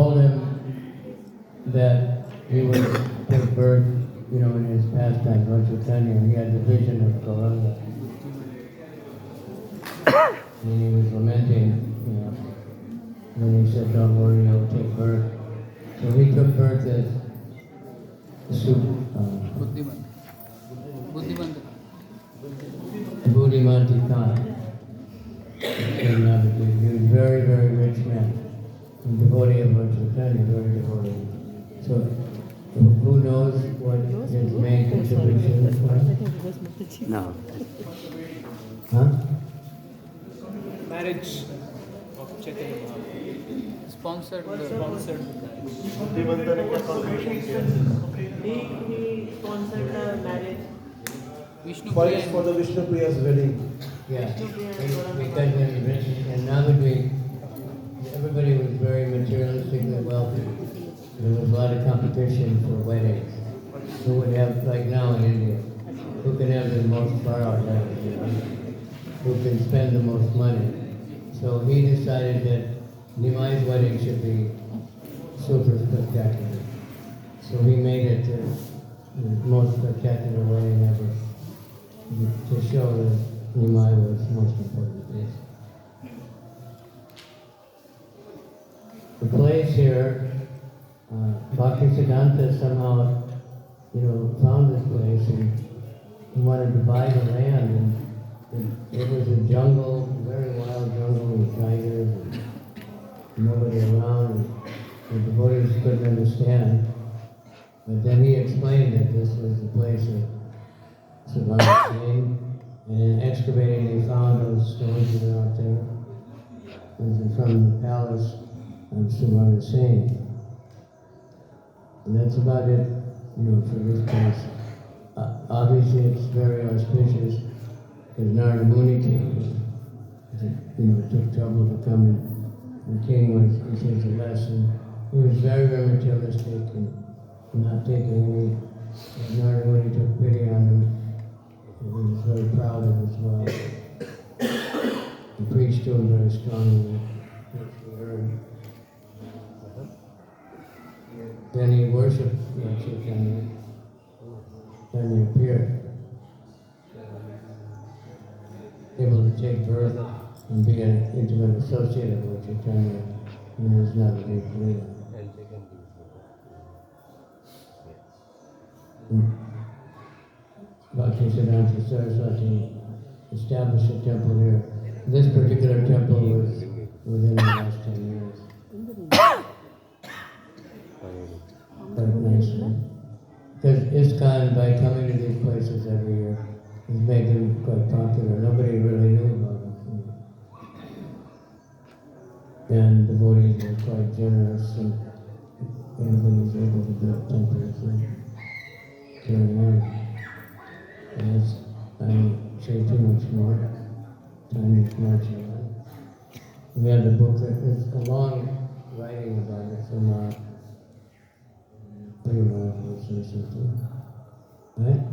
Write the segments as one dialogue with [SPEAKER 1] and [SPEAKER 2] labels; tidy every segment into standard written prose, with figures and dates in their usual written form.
[SPEAKER 1] told him that he would take birth, in his pastime, Lord Chaitanya. He had the vision of Gauranga. And he was lamenting, when he said, don't worry, I'll take birth. So he took birth as Buddhimanti Khan. He was very, very rich man. A devotee of Lord Chaitanya, very devotee. So who knows what his main contribution was?
[SPEAKER 2] No.
[SPEAKER 1] Huh?
[SPEAKER 3] Marriage of Chaitanya Mahaprabhu. Sponsored.
[SPEAKER 4] He sponsored the marriage.
[SPEAKER 3] Vishnu
[SPEAKER 5] For the Vishnu Priya's wedding.
[SPEAKER 1] Yeah, because he was rich, and nowadays everybody was very materialistically wealthy. There was a lot of competition for weddings. Who would have, like now in India, who can have the most far-out weddings, who can spend the most money. So he decided that Nimai's wedding should be super spectacular. So he made it the most spectacular wedding ever, to show that Nimai was most important. Yes. The place here, Bhaktisiddhanta somehow, found this place and he wanted to buy the land, and it was a jungle, very wild jungle with tigers and nobody around, and the devotees couldn't understand. But then he explained that this was the place of Suvarna Vihar, and in excavating they found those stones that are out there. Those are from the palace of Suvarna Vihar. And that's about it, for this place. Obviously it's very auspicious, because Narada Muni came, it took trouble to come in. The king he says a lesson. He was very, very materialistic and not taking any. Narada Muni took pity on him. And he was very proud of his wealth. He preached to him very strongly, which we heard. Then he worshipped Lord Chaitanya. Then he appeared, able to take birth and be an intimate associate of Lord Chaitanya in his Navadvip Leela. Bhaktisiddhanta Saraswati established a temple here. This particular temple was within the last 10 years. Quite nicely. Because ISKCON, by coming to these places every year, has made them quite popular. Nobody really knew about them. And the devotees were quite generous, and everybody was able to build temples and carry on. And I won't say too much more. Time is marching on. We have the book that is a long writing about it from pretty well we'll say something. Right?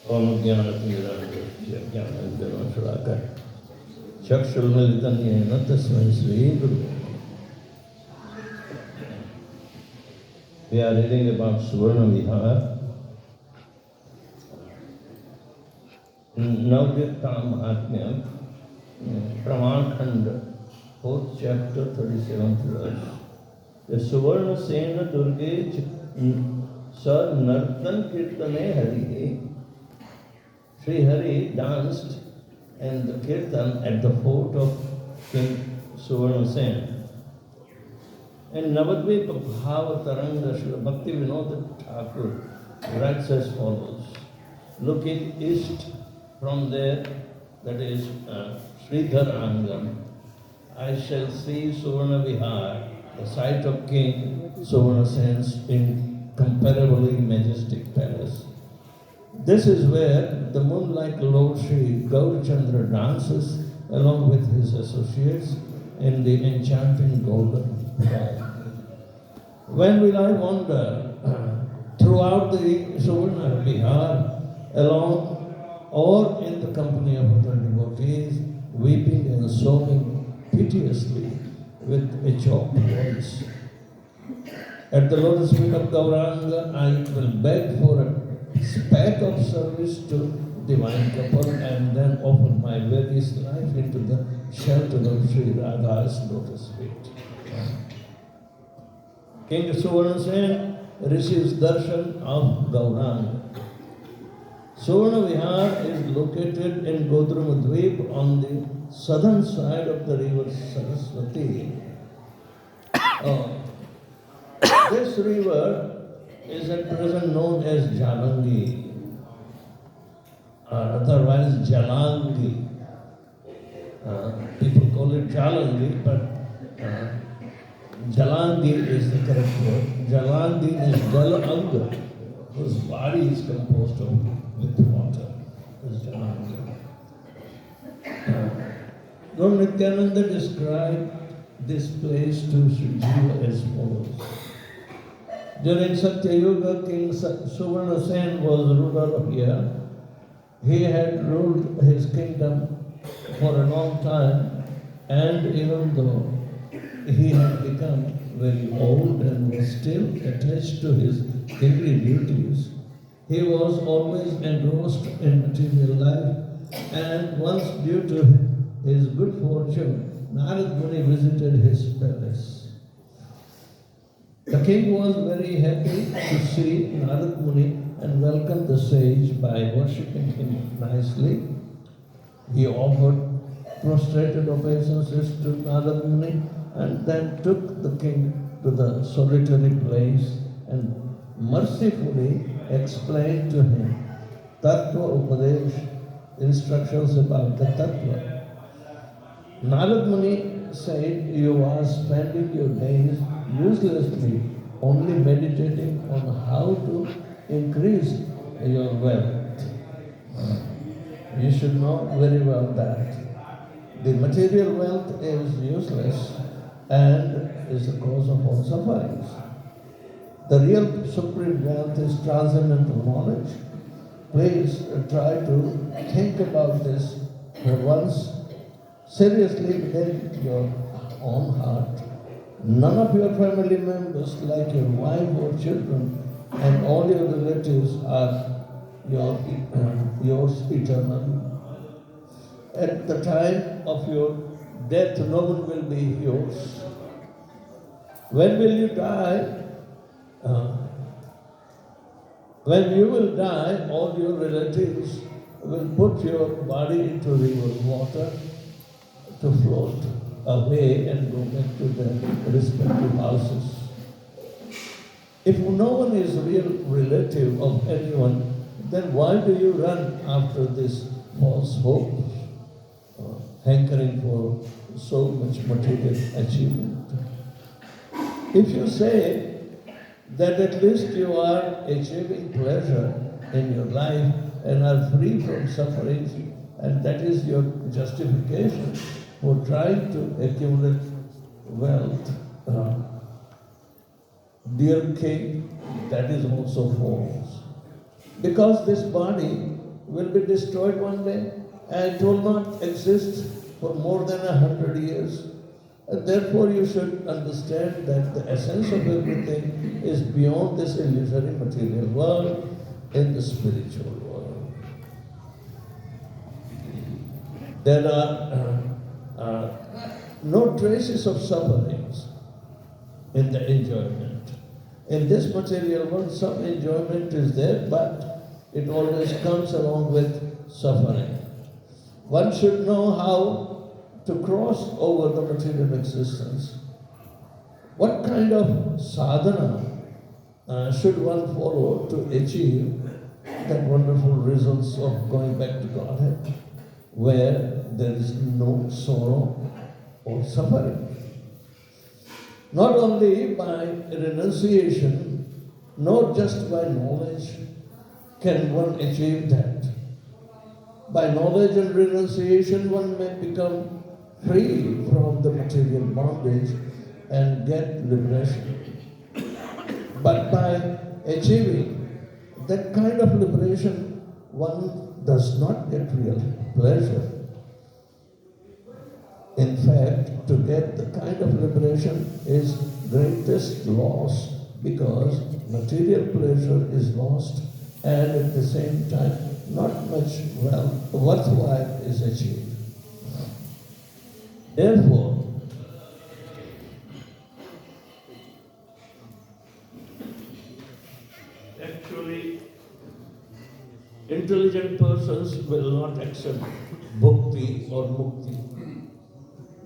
[SPEAKER 6] Om Jnana Chakshurmalitanyena Tasmai Sri Guru. We are reading about Suvarna Vihar. Navdyata Mahatmya, Pramankhand, 4th chapter, 37th verse. The Suvarna Sena Durge Sar Nartan Kirtane Hari. Sri Hari danced and the kirtan at the fort of King Suvarna Sen. And Navadvip Bhava Taranga Srila Bhakti Vinod Thakur writes as follows. Looking east from there, that is Sridhar Angam, I shall see Suvarna Vihar, the site of King Suvarna Sen's incomparably majestic palace. This is where the moonlight Lord Sri Gaurachandra dances along with his associates in the enchanting golden fog. When will I wander throughout the Suvarna Vihar along or in the company of other devotees, weeping and sobbing piteously with a choked voice. At the lotus feet of Gauranga, I will beg for a speck of service to divine couple and then offer my very life into the shelter of Sri Radha's lotus feet. King Suvarna Sen receives darshan of Gauranga. Suvarna Vihar is located in Godruma dwip on the southern side of the river Saraswati. This river is at present known as Jalangi, or otherwise Jalangi. People call it Jalangi, but Jalangi is the correct word. Jalangi is Jalanga, whose body is composed of with water. Is Jalangi. Lord Nityananda described this place to Sri Jiva as follows. During Satya Yuga, King Suvarna Sen was ruler of here. He had ruled his kingdom for a long time, and even though he had become very old and was still attached to his kingly duties, he was always engrossed in material life, and once due to his good fortune, Narad Muni visited his palace. The king was very happy to see Narad Muni and welcomed the sage by worshipping him nicely. He offered prostrated obeisances to Narad Muni and then took the king to the solitary place and mercifully explained to him Tattva Upadesh, instructions about the Tattva. Narad Muni said, "You are spending your days uselessly, only meditating on how to increase your wealth. You should know very well that the material wealth is useless and is the cause of all sufferings. The real supreme wealth is transcendental knowledge. Please try to think about this for once seriously within your own heart. None of your family members, like your wife or children, and all your relatives are yours eternally. At the time of your death, no one will be yours. When will you die? When you will die, all your relatives will put your body into river water to float away and go back to their respective houses. If no one is real relative of anyone, then why do you run after this false hope, hankering for so much material achievement? If you say that at least you are achieving pleasure in your life and are free from sufferings, and that is your justification for trying to accumulate wealth, dear king, that is also false. Because this body will be destroyed one day and it will not exist for more than 100 years. And therefore you should understand that the essence of everything is beyond this illusory material world, in the spiritual world. There are no traces of sufferings in the enjoyment. In this material world, some enjoyment is there, but it always comes along with suffering. One should know how to cross over the material existence. What kind of sadhana should one follow to achieve that wonderful results of going back to Godhead, where there is no sorrow or suffering? Not only by renunciation, nor just by knowledge can one achieve that. By knowledge and renunciation, one may become free from the material bondage and get liberation. But by achieving that kind of liberation, one does not get real pleasure. In fact, to get the kind of liberation is greatest loss, because material pleasure is lost and at the same time not much worthwhile is achieved. Therefore, actually, intelligent persons will not accept bhakti or mukti,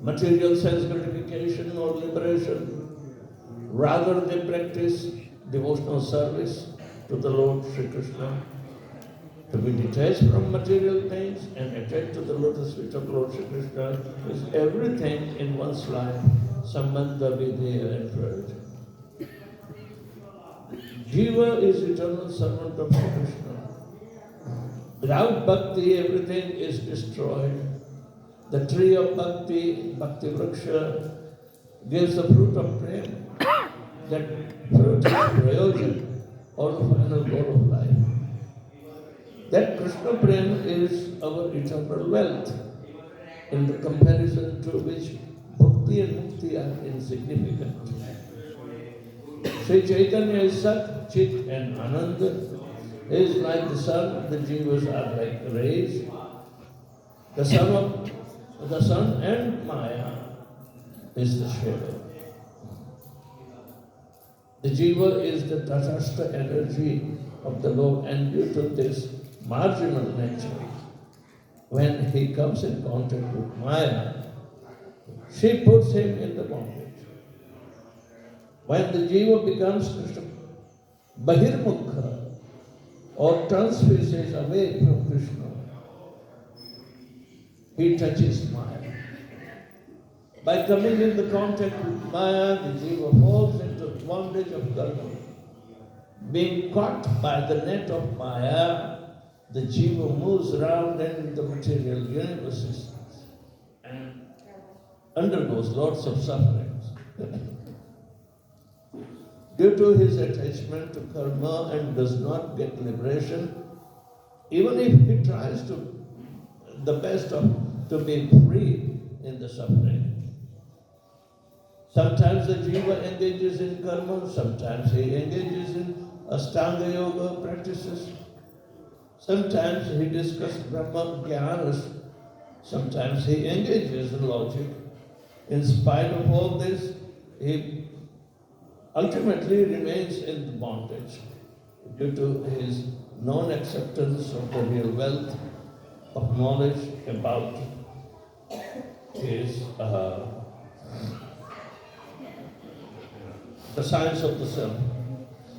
[SPEAKER 6] material sense gratification or liberation. Rather, they practice devotional service to the Lord Sri Krishna, to be detached from material things and attached to the lotus feet of Lord Sri Krishna is everything in one's life, sambandha, videya and purity. Jiva is eternal servant of Sri Krishna. Without bhakti, everything is destroyed. The tree of bhakti, bhakti vriksha, gives the fruit of prema. That fruit is prayojan, or the final goal of life. That Krishna prema is our eternal wealth, in the comparison to which bhakti and mukti are insignificant. Sri Chaitanya is Sat, Chit and Ananda. He is like the sun, the jivas are like rays. The sun and Maya is the shadow. The jiva is the tatastha energy of the Lord, and due to this marginal nature, when he comes in contact with Maya, she puts him in the bondage. When the jiva becomes Krishna bahirmukha, or turns faces away from Krishna, he touches Maya. By coming into contact with Maya, the jiva falls into the bondage of karma. Being caught by the net of Maya, the jiva moves around in the material universes and undergoes lots of sufferings. Due to his attachment to karma and does not get liberation, even if he tries to the best to be free in the suffering. Sometimes the jiva engages in karma, sometimes he engages in Ashtanga yoga practices, sometimes he discusses Brahma Jnanas, sometimes he engages in logic. In spite of all this, he ultimately remains in the bondage due to his non-acceptance of the real wealth of knowledge about his the science of the self.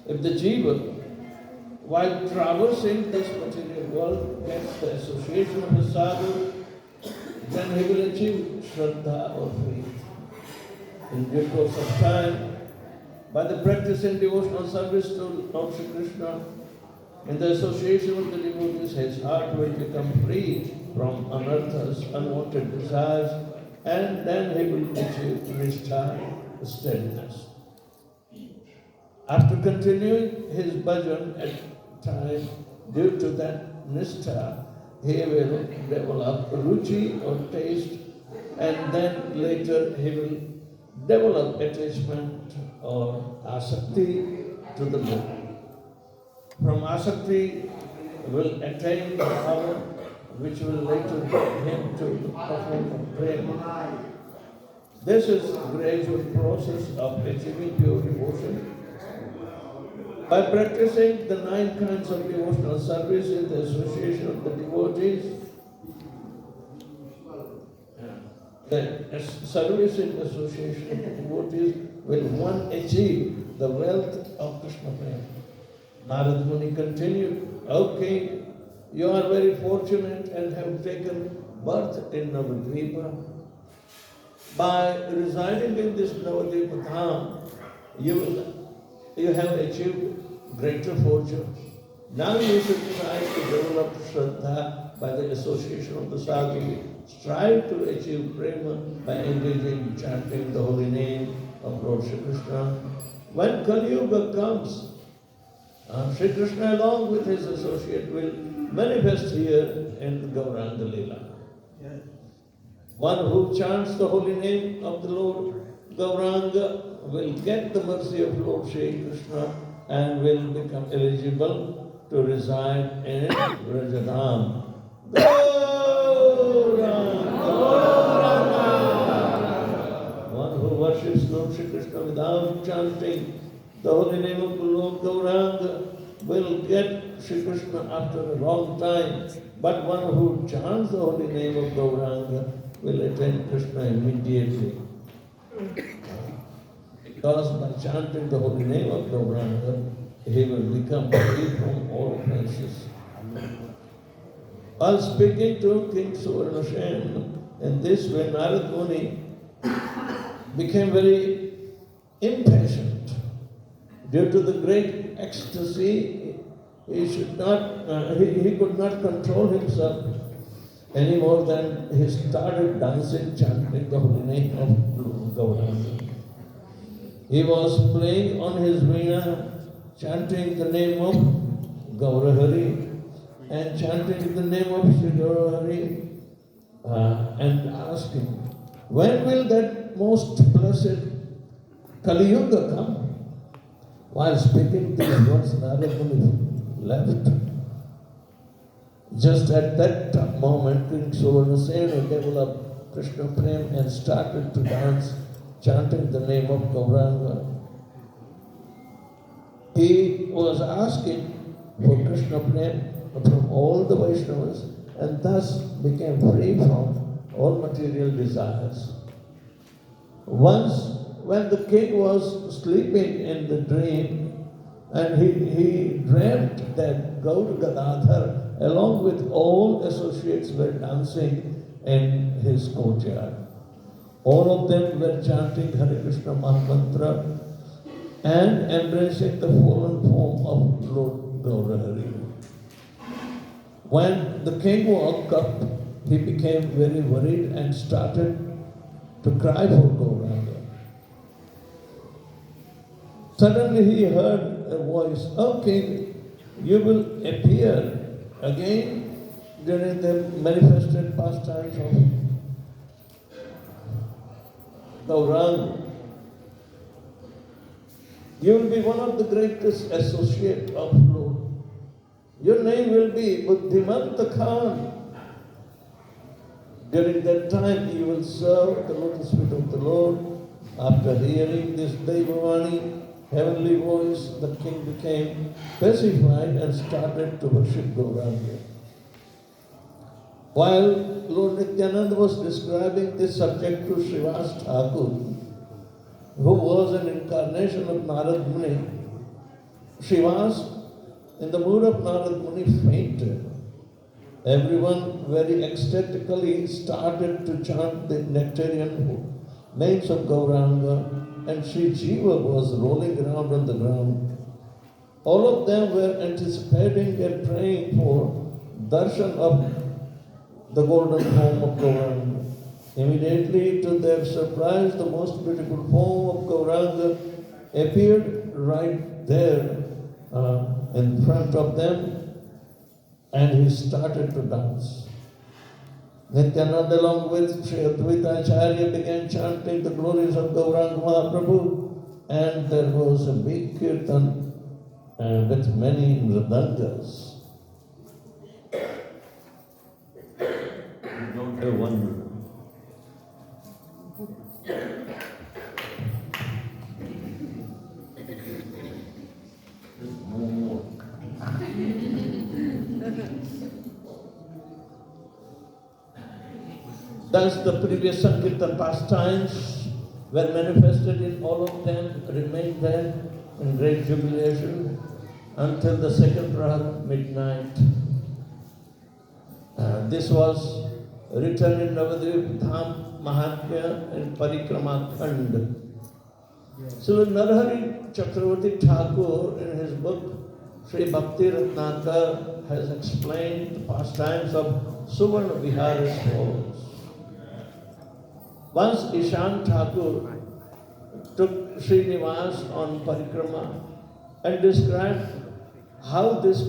[SPEAKER 6] If the jiva, while traversing this material world, gets the association of the sadhu, then he will achieve shraddha or faith. In due course of time, by the practice in devotional service to Lord Sri Krishna, in the association with the devotees, his heart will become free from anarthas, unwanted desires, and then he will achieve nistha, steadiness. After continuing his bhajan at time, due to that nistha, he will develop ruchi or taste, and then later he will develop attachment or asakti to the Lord. From asakti will attain the power which will later bring him to the perform of prema. This is gradual process of achieving pure devotion. By practicing the 9 kinds of devotional service in the association of the devotees, the service in the association of the devotees will one achieve the wealth of Krishna prema. Narad Muni continued, O king, you are very fortunate and have taken birth in Navadvipa. By residing in this Navadvipa Dham, you have achieved greater fortune. Now you should try to develop Shraddha by the association of the sadhu. Strive to achieve prema by engaging in chanting the holy name of Lord Shri Krishna. When Kali Yuga comes, Sri Krishna along with his associate will manifest here in Gauranga Leela. One who chants the holy name of the Lord Gauranga will get the mercy of Lord Sri Krishna and will become eligible to reside in Vrajadham. One who worships Lord Sri Krishna without chanting the holy name of the Lord Gauranga will get Sri Krishna after a long time. But one who chants the holy name of Gauranga will attain Krishna immediately. Because by chanting the holy name of Gauranga, he will become free from all offenses. While speaking to King Suvarna Vihar, in this way Narad Muni became very impatient. Due to the great ecstasy, he could not control himself any more than he started dancing, chanting the holy name of Gauranga. He was playing on his veena, chanting the name of Gaurahari and chanting the name of Sri Gaurahari and asking, when will that most blessed Kali Yuga come? While speaking these words, Narad Muni left. Just at that moment, King Suvarna Vihar developed Krishna Prem and started to dance, chanting the name of Gauranga. He was asking for Krishna Prem from all the Vaishnavas and thus became free from all material desires. Once, when the king was sleeping in the dream, and he dreamt that Gaur Gadadhar, along with all associates, were dancing in his courtyard. All of them were chanting Hare Krishna Mahamantra and embracing the fallen form of Lord Gaurahari. When the king woke up, he became very worried and started to cry for Gauranga. Suddenly he heard a voice, "Oh king, you will appear again during the manifested pastimes of Gauranga. You will be one of the greatest associates of Lord. Your name will be Buddhimanta Khan. During that time you will serve the lotus feet of the Lord." After hearing this Devavani, heavenly voice, the king became pacified and started to worship Gauranga. While Lord Nityananda was describing this subject to Srivas Thakur, who was an incarnation of Narad Muni, Srivas, in the mood of Narad Muni, fainted. Everyone very ecstatically started to chant the nectarian names of Gauranga, and Sri Jiva was rolling around on the ground. All of them were anticipating and praying for darshan of the golden form of Gauranga. Immediately, to their surprise, the most beautiful form of Gauranga appeared right there in front of them, and he started to dance. Nityananda, along with Sri Advaita Acharya, began chanting the glories of Gauranga Mahaprabhu, and there was a big kirtan with many mridangas. We don't have one mridanga. Thus the previous Sankirtan pastimes were manifested in all of them, remained there in great jubilation until the second Prahat midnight. This was written in Navadvip Dham Mahatmya and Parikrama Khand. So Narahari Chakravarti Thakur in his book Sri Bhakti Ratnakar has explained the pastimes of Suvarna Vihar as follows. Once Ishan Thakur took Srinivas on parikrama and described how this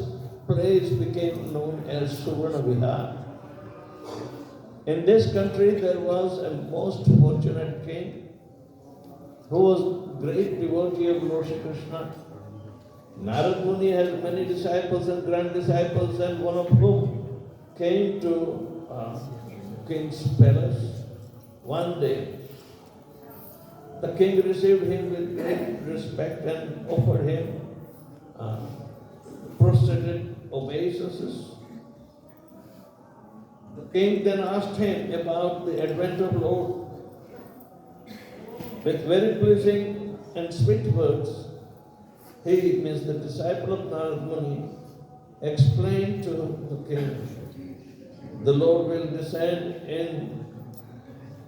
[SPEAKER 6] place became known as Suvarna Vihar. In this country there was a most fortunate king who was great devotee of Lord Shri Krishna. Narad Muni had many disciples and grand disciples, and one of whom came to king's palace. One day, the king received him with great respect and offered him prostrated obeisances. The king then asked him about the advent of Lord. With very pleasing and sweet words, he, means the disciple of Narad Muni, explained to the king, the Lord will descend in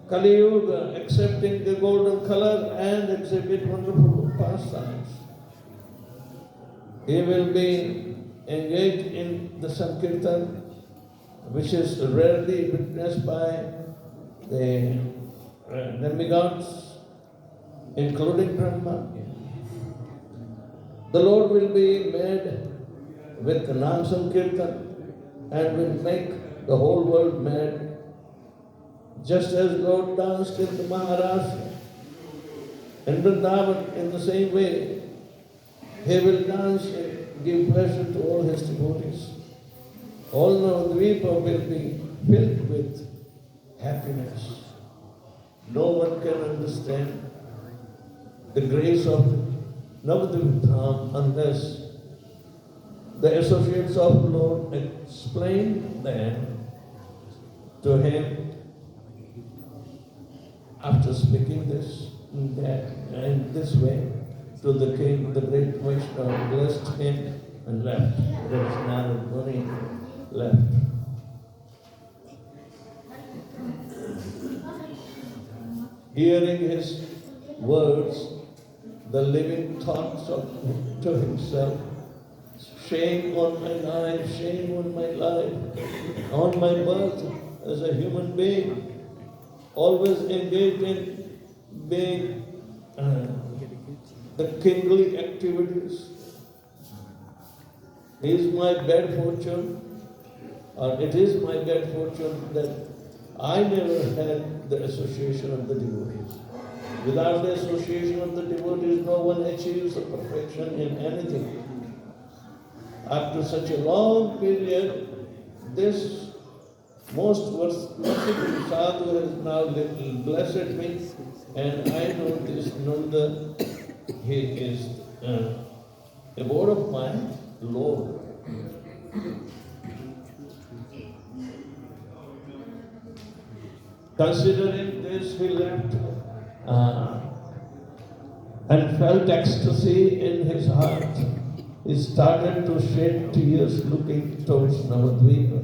[SPEAKER 6] Kali Yuga, accepting the golden color and exhibit wonderful pastimes. He will be engaged in the Sankirtan, which is rarely witnessed by the demigods, including Brahma. The Lord will be made with the Nam Sankirtan and will make the whole world mad, just as Lord danced in the Maharashtra and Vrindavan. In the same way, he will dance and give pleasure to all his devotees. All the dwipa will be filled with happiness. No one can understand the grace of Navadvip unless the associates of the Lord explain them to him. After speaking this and this way to the king, the great Vaishnava blessed him and left. There is Narad Muni left. Hearing his words, the living thoughts to himself, shame on my life, shame on my life, on my birth as a human being, always engaged in being the kingly activities. Is my bad fortune, or it is my bad fortune that I never had the association of the devotees. Without the association of the devotees, no one achieves the perfection in anything. After such a long period, this most merciful sadhu has now blessed me, and I know this Nanda, he is a word of my Lord. Considering this, he left and felt ecstasy in his heart. He started to shed tears looking towards Navadvipa.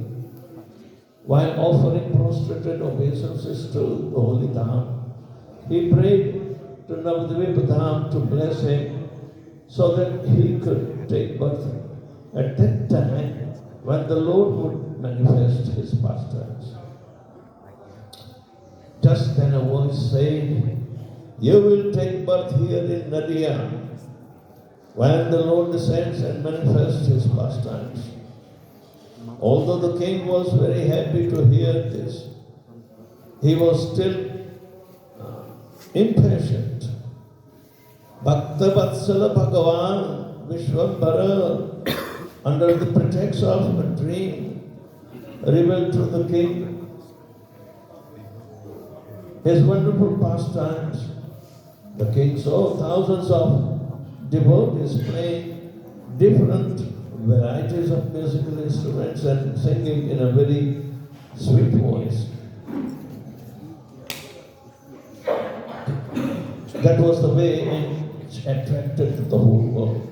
[SPEAKER 6] While offering prostrated obeisances to the holy Dham, he prayed to Navadvipa Dham to bless him so that he could take birth at that time when the Lord would manifest his pastimes. Just then a voice said, "You will take birth here in Nadia when the Lord descends and manifests his pastimes." Although the king was very happy to hear this, he was still impatient. Bhakta Vatsala Bhagavan Vishwambhara, under the pretext of a dream, revealed to the king his wonderful pastimes. The king saw thousands of devotees playing different varieties of musical instruments and singing in a very sweet voice. That was the way it attracted the whole world.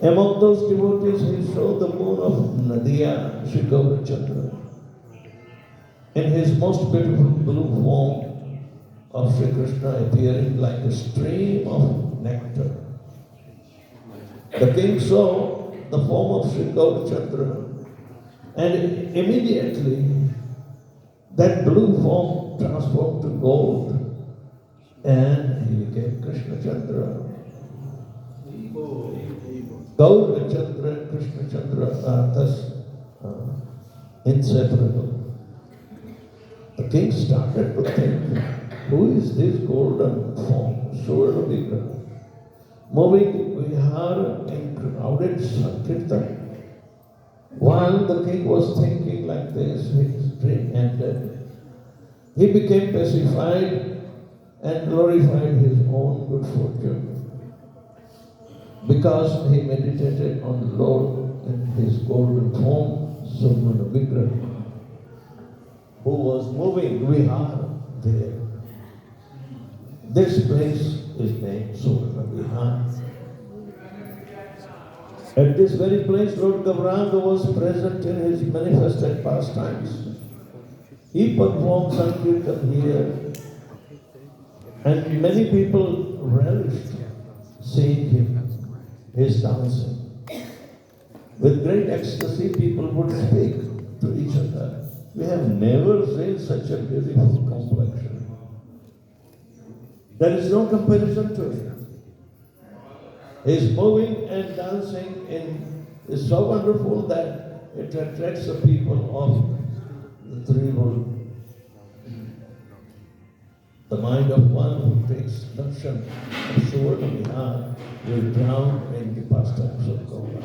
[SPEAKER 6] Among those devotees, he saw the moon of Nadia, Shri Gaurachandra, in his most beautiful blue form of Shri Krishna, appearing like a stream of nectar. The king saw the form of Shri Gaurachandra, and immediately that blue form transformed to gold, and he became Krishna Chandra. Gaur Chandra and Krishna Chandra are thus inseparable. The king started to think, who is this golden form, Suvarna Vihar, moving Vihar in crowded Sankirtan? While the king was thinking like this, his dream ended. He became pacified and glorified his own good fortune because he meditated on the Lord in his golden form, Suvarna Vihar, who was moving Vihar there. This place is named Suvarna Vihar. At this very place, Lord Gauranga was present in his manifested pastimes. He performed Sankirtan here, and many people relished seeing him, his dancing. With great ecstasy, people would speak to each other. We have never seen such a beautiful complexion. There is no comparison to it. His moving and dancing is so wonderful that it attracts the people of the three worlds. The mind of one who takes darshan of Suvarna Vihar will drown in the pastimes of Gauranga.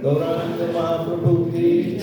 [SPEAKER 6] Gauranga Mahaprabhu ki